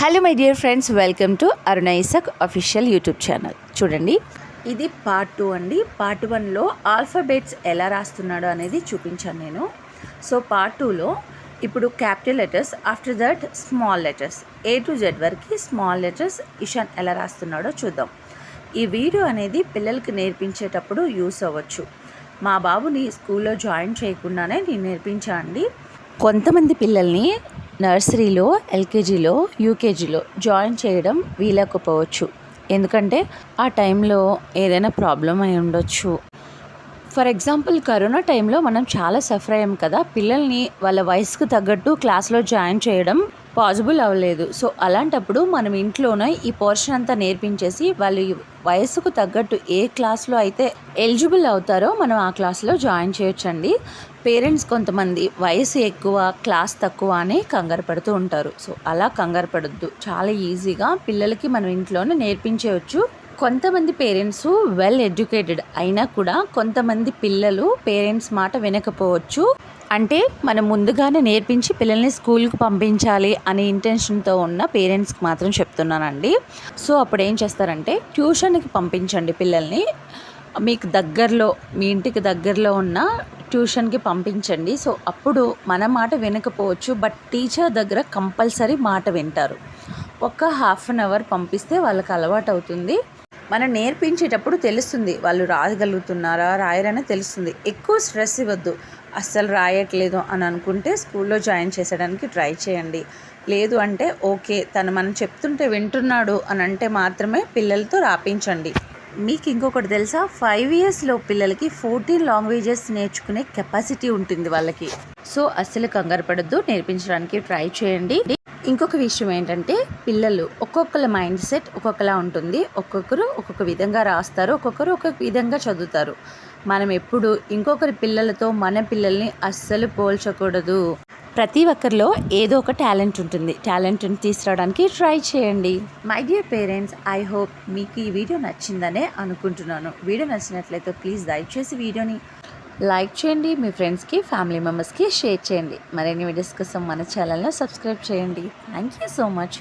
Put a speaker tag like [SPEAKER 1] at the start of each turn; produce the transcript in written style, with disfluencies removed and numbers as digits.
[SPEAKER 1] Hello my dear friends, welcome to Aruna Isaac official YouTube channel. చూడండి, ఇది part 2 అండి. Part 1లో alphabets ఎలా రాస్తున్నాడో అనేది చూపించాను నేను. సో పార్ట్ 2లో ఇప్పుడు capital letters, after that small letters, A to Z వరకు స్మాల్ లెటర్స్ ఇషాన్ ఎలా రాస్తున్నాడో చూద్దాం. ఈ వీడియో అనేది పిల్లలకి నేర్పించేటప్పుడు యూస్ అవ్వచ్చు. మా బాబుని స్కూల్లో జాయిన్ చేయకుండానే నేను నేర్పించా అండి. కొంతమంది పిల్లల్ని నర్సరీలో, ఎల్కేజీలో, యూకేజీలో జాయిన్ చేయడం వీలకపోవచ్చు. ఎందుకంటే ఆ టైంలో ఏదైనా ప్రాబ్లం అయి ఉండొచ్చు. ఫర్ ఎగ్జాంపుల్, కరోనా టైంలో మనం చాలా సఫర్ అయ్యాం కదా. పిల్లల్ని వాళ్ళ వయసుకు తగ్గట్టు క్లాస్లో జాయిన్ చేయడం పాసిబుల్ అవ్వలేదు. సో అలాంటప్పుడు మనం ఇంట్లోనే ఈ పోర్షన్ అంతా నేర్పించేసి వాళ్ళు వయసుకు తగ్గట్టు ఏ క్లాస్లో అయితే ఎలిజిబుల్ అవుతారో మనం ఆ క్లాస్లో జాయిన్ చేయొచ్చండి. పేరెంట్స్ కొంతమంది వయసు ఎక్కువ, క్లాస్ తక్కువ అని కంగారు పడుతూ ఉంటారు. సో అలా కంగారు పడొద్దు. చాలా ఈజీగా పిల్లలకి మనం ఇంట్లోనే నేర్పించవచ్చు. కొంతమంది పేరెంట్స్ వెల్ ఎడ్యుకేటెడ్ అయినా కూడా కొంతమంది పిల్లలు పేరెంట్స్ మాట వినకపోవచ్చు. అంటే మనం ముందుగానే నేర్పించి పిల్లల్ని స్కూల్కి పంపించాలి అనే ఇంటెన్షన్తో ఉన్న పేరెంట్స్కి మాత్రం చెప్తున్నానండి. సో అప్పుడు ఏం చేస్తారంటే ట్యూషన్కి పంపించండి పిల్లల్ని. మీకు దగ్గరలో, మీ ఇంటికి దగ్గరలో ఉన్న ట్యూషన్కి పంపించండి. సో అప్పుడు మన మాట వినకపోవచ్చు, బట్ టీచర్ దగ్గర కంపల్సరీ మాట వింటారు. ఒక హాఫ్ అన్ అవర్ పంపిస్తే వాళ్ళకి అలవాటు అవుతుంది. మనం నేర్పించేటప్పుడు తెలుస్తుంది వాళ్ళు రాయగలుగుతున్నారా రాయరనే తెలుస్తుంది. ఎక్కువ స్ట్రెస్ ఇవ్వద్దు. అస్సలు రాయట్లేదు అని అనుకుంటే స్కూల్లో జాయిన్ చేసేయడానికి ట్రై చేయండి. లేదు అంటే ఓకే, మనం చెప్తుంటే వింటున్నాడు అని అంటే మాత్రమే పిల్లలతో రాపించండి. మీకు ఇంకొకటి తెలుసా, 5 yearsలో పిల్లలకి 14 లాంగ్వేజెస్ నేర్చుకునే కెపాసిటీ ఉంటుంది వాళ్ళకి. సో అస్సలు కంగారు పడద్దు, నేర్పించడానికి ట్రై చేయండి. ఇంకొక విషయం ఏంటంటే, పిల్లలు ఒక్కొక్కరి మైండ్ సెట్ ఒక్కొక్కలా ఉంటుంది. ఒక్కొక్కరు ఒక్కొక్క విధంగా రాస్తారు, ఒక్కొక్కరు ఒక్కొక్క విధంగా చదువుతారు. మనం ఎప్పుడు ఇంకొకరి పిల్లలతో మన పిల్లల్ని అస్సలు పోల్చకూడదు. ప్రతి ఒక్కరిలో ఏదో ఒక టాలెంట్ ఉంటుంది. టాలెంట్ని తీసుకురావడానికి ట్రై చేయండి. My dear parents, I hope మీకు ఈ వీడియో నచ్చిందనే అనుకుంటున్నాను. వీడియో నచ్చినట్లయితే ప్లీజ్ దయచేసి వీడియోని లైక్ చేయండి, మీ ఫ్రెండ్స్కి, ఫ్యామిలీ మెంబర్స్కి షేర్ చేయండి. మరిన్ని వీడియోస్ కోసం మన ఛానల్ని సబ్స్క్రైబ్ చేయండి. Thank you so much.